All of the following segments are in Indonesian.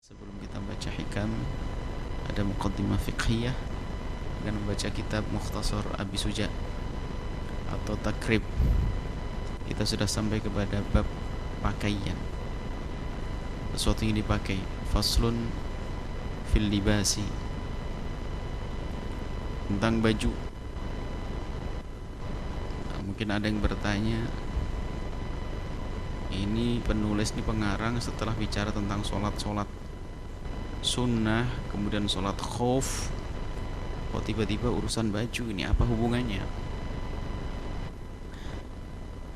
Sebelum kita baca hikam, ada muqaddimah fiqhiyah dengan membaca kitab Mukhtasar Abi Suja atau Takrib. Kita sudah sampai kepada bab pakaian, sesuatu yang dipakai. Faslun fil libasi, tentang baju. Mungkin ada yang bertanya, ini penulis, ini pengarang setelah bicara tentang sholat sunnah, kemudian sholat khauf, kok tiba-tiba urusan baju, ini apa hubungannya?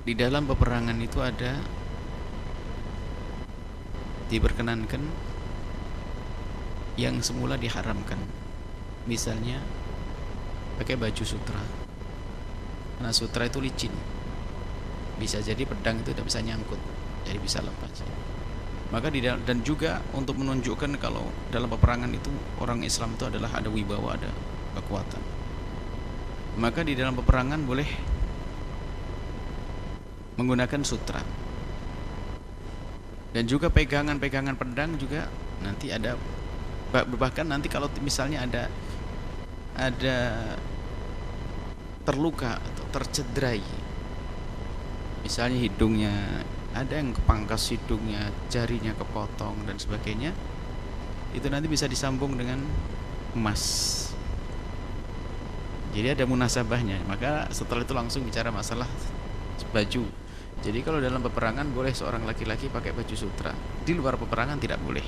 Di dalam peperangan itu ada diperkenankan yang semula diharamkan. Misalnya pakai baju sutra, karena sutra itu licin, bisa jadi pedang itu tidak bisa nyangkut, jadi bisa lepas. Maka dan juga untuk menunjukkan kalau dalam peperangan itu orang Islam itu adalah ada wibawa, ada kekuatan. Maka di dalam peperangan boleh menggunakan sutra. Dan juga pegangan-pegangan pedang juga nanti ada, bahkan nanti kalau misalnya ada terluka atau tercederai, misalnya hidungnya ada yang kepangkas, hidungnya, jarinya kepotong dan sebagainya, itu nanti bisa disambung dengan emas. Jadi ada munasabahnya. Maka setelah itu langsung bicara masalah baju. Jadi kalau dalam peperangan boleh seorang laki-laki pakai baju sutra, di luar peperangan tidak boleh.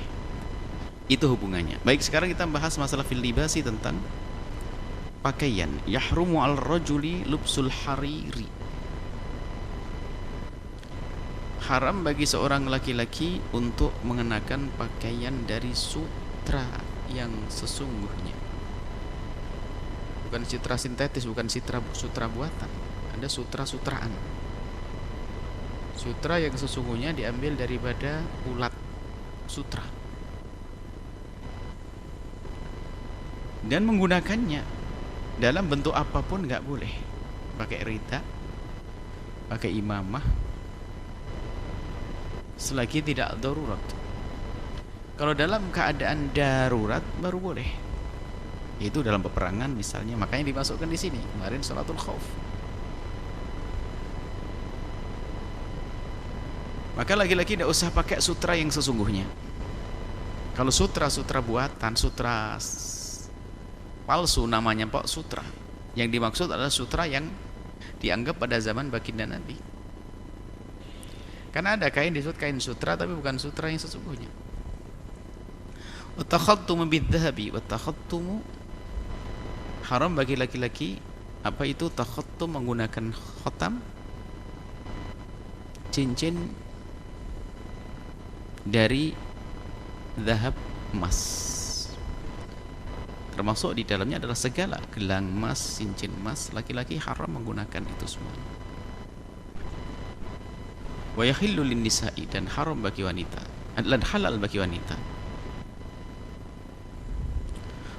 Itu hubungannya. Baik, sekarang kita bahas masalah fil libasi, tentang pakaian. Yahrumu al-rajuli lubsul hariri, haram bagi seorang laki-laki untuk mengenakan pakaian dari sutra yang sesungguhnya. Bukan sutra sintetis, bukan sutra buatan. Ada sutra-sutraan. Sutra yang sesungguhnya diambil daripada ulat sutra. Dan menggunakannya dalam bentuk apapun nggak boleh. Pakai rida, pakai imamah, selagi tidak darurat. Kalau dalam keadaan darurat baru boleh. Itu dalam peperangan misalnya, makanya dimasukkan di sini kemarin salatul khauf. Maka lagi-lagi tidak usah pakai sutra yang sesungguhnya. Kalau sutra buatan, sutra palsu, namanya Pak sutra. Yang dimaksud adalah sutra yang dianggap pada zaman baginda Nabi. Karena ada kain disebut kain sutra, tapi bukan sutra yang sesungguhnya. Wa takhattumu bidzahabi, wa takhattumu haram bagi laki-laki. Apa itu takhattum? Menggunakan khatam, cincin dari zahab, emas. Termasuk di dalamnya adalah segala gelang emas, cincin emas. Laki-laki haram menggunakan itu semua. Wa yahillu lin-nisa'i, dan haram bagi wanita, dan halal bagi wanita.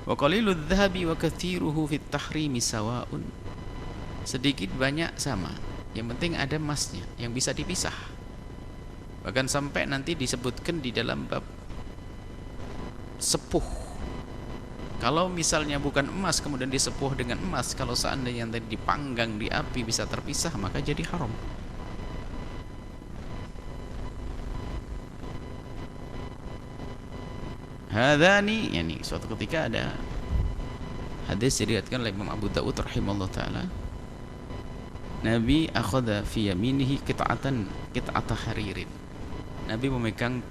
Wa qaliludz dzahabi wa katsiruhu fit tahrimi sawa'un, sedikit banyak sama, yang penting ada emasnya yang bisa dipisah. Bahkan sampai nanti disebutkan di dalam bab sepuh, kalau misalnya bukan emas kemudian disepuh dengan emas, kalau seandainya yang tadi dipanggang di api bisa terpisah, maka jadi haram. Hadani, yani suatu ketika ada hadis diriwayatkan oleh Imam Abu Dawud rahimahullah taala, Nabi akhadha fi yaminihi qit'ata haririn. Nabi memegang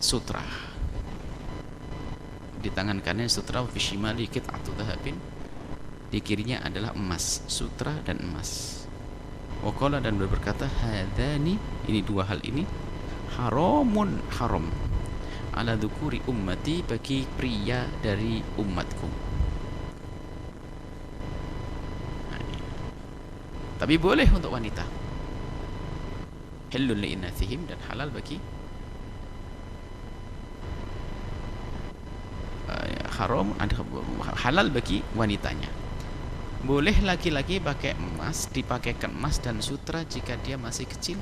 sutra, di tangan kanan sutra, fi shimali qit'atu dhahabin, di kirinya adalah emas, sutra dan emas. Wa qala, dan berkata, hadani, ini dua hal ini, haramun, haram, ala dzukuri ummati, bagi pria dari umatku. Nah, tapi boleh untuk wanita. Halal li inathihim, dan halal bagi haram, halal bagi wanitanya. Boleh laki-laki pakai emas, dipakaikan emas dan sutra jika dia masih kecil,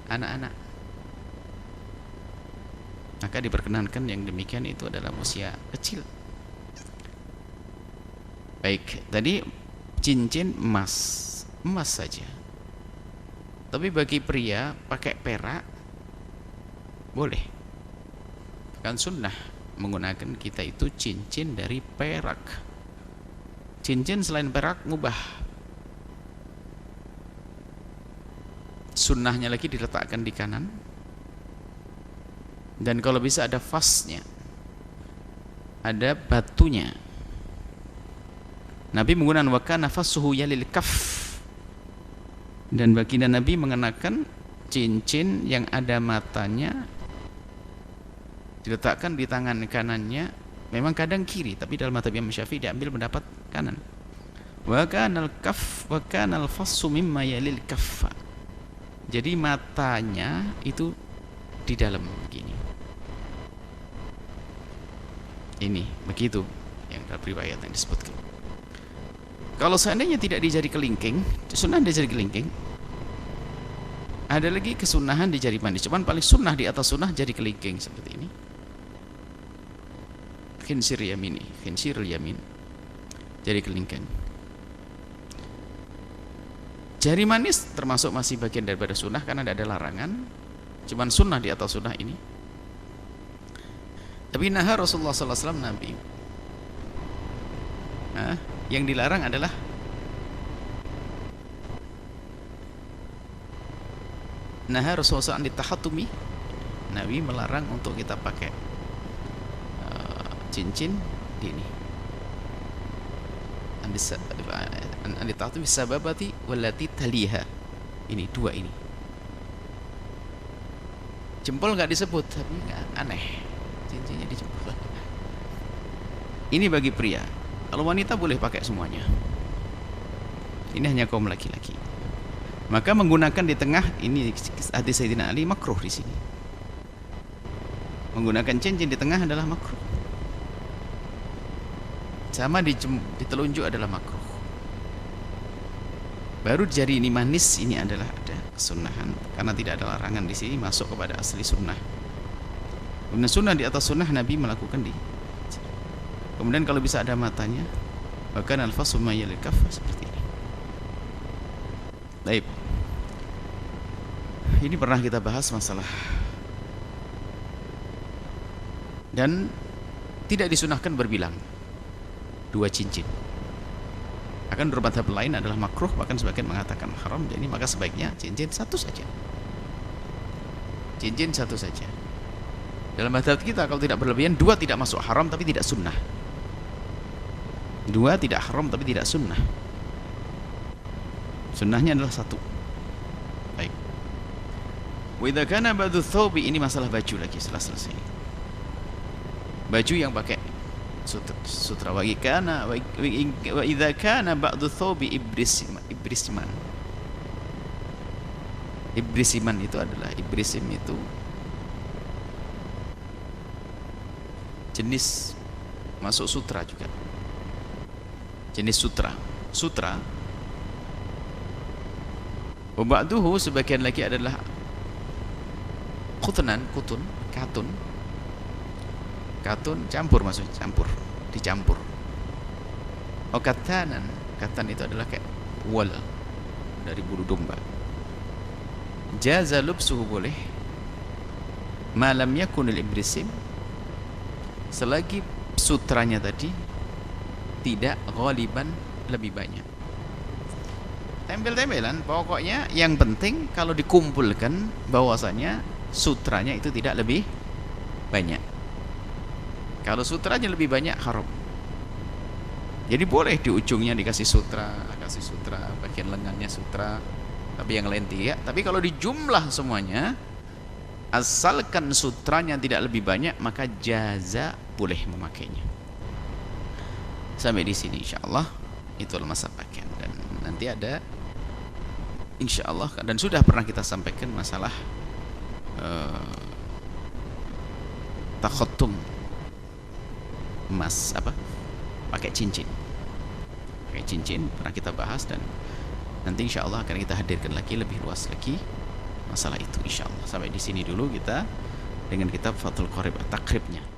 anak-anak. Maka diperkenankan yang demikian itu adalah usia kecil. Baik, tadi cincin emas, emas saja. Tapi bagi pria pakai perak boleh. Kan sunnah menggunakan kita itu cincin dari perak. Cincin selain perak mubah. Sunnahnya lagi diletakkan di kanan. Dan kalau bisa ada fasnya, ada batunya. Nabi menggunakan wakana fasuhu yalil kaf. Dan baginda Nabi mengenakan cincin yang ada matanya, diletakkan di tangan kanannya. Memang kadang kiri, tapi dalam mazhab Imam Syafi'i diambil pendapat kanan. Wakanal kaf wakanal fasu mimma yalil kaffa. Jadi matanya itu di dalam begini. Ini begitu yang dalam riwayat yang disebutkan. Kalau seandainya tidak di jari kelingking, sunnah di jari kelingking. Ada lagi kesunahan di jari manis. Cuman paling sunnah di atas sunnah jari kelingking seperti ini. Khinsir yamini, khinsir yamin. Jari kelingking. Jari manis termasuk masih bagian daripada sunnah karena tidak ada larangan. Cuman sunnah di atas sunnah ini. Tapi nah Rasulullah SAW Nabi. Yang dilarang adalah nah Rasulullah SAW ditahatumi. Nabi melarang untuk kita pakai cincin di ini. Ditahatumi sababati wallati taliha. Ini dua ini. Jempol nggak disebut, tapi nggak aneh. Cincinnya di jempol. Ini bagi pria. Kalau wanita boleh pakai semuanya. Ini hanya kaum laki-laki. Maka menggunakan di tengah ini hadis Sayyidina Ali makruh di sini. Menggunakan cincin di tengah adalah makruh. Sama di telunjuk adalah makruh. Baru jari ini manis ini adalah ada kesunahan karena tidak ada larangan di sini masuk kepada asli sunnah. Kemudian sunnah di atas sunnah Nabi melakukan di. Kemudian kalau bisa ada matanya, bahkan al-fasu mayyal kaffa seperti ini. Baik. Ini pernah kita bahas masalah. Dan tidak disunahkan berbilang dua cincin. Akan menurut mazhab lain adalah makruh, bahkan sebagian mengatakan haram. Jadi maka sebaiknya cincin satu saja. Cincin satu saja. Dalam mazhab kita kalau tidak berlebihan, dua tidak masuk haram tapi tidak sunnah. Dua tidak haram tapi tidak sunnah. Sunnahnya adalah satu. Baik. Wa idza kana ba'du thawbi, ini masalah baju lagi setelah selesai. Baju yang pakai sutra wa idza kana ba'du thawbi ibrisiman. Ibrisiman itu adalah ibrisim itu jenis masuk sutra juga. Jenis sutra. Wa ba'duhu sebagian lagi adalah katun campur, maksudnya dicampur. Oh katanan itu adalah kayak wool dari bulu domba. Jaza lubsuhu boleh malam yakunul ibrisim selagi sutranya tadi tidak ghaliban lebih banyak. Tempel-tempelan pokoknya yang penting kalau dikumpulkan bahwasanya sutranya itu tidak lebih banyak. Kalau sutranya lebih banyak haram. Jadi boleh di ujungnya dikasih sutra, bagian lengannya sutra, tapi yang lain tidak. Tapi kalau di jumlah semuanya asalkan sutranya tidak lebih banyak maka jaza boleh memakainya. Sampai di sini insyaallah itu masa pakaian. Dan nanti ada insyaallah, dan sudah pernah kita sampaikan masalah takhattum emas pakai cincin pernah kita bahas, dan nanti insyaallah akan kita hadirkan lagi lebih luas lagi masalah itu insyaallah. Sampai di sini dulu kita dengan kitab Fathul Qorib at-Takribnya.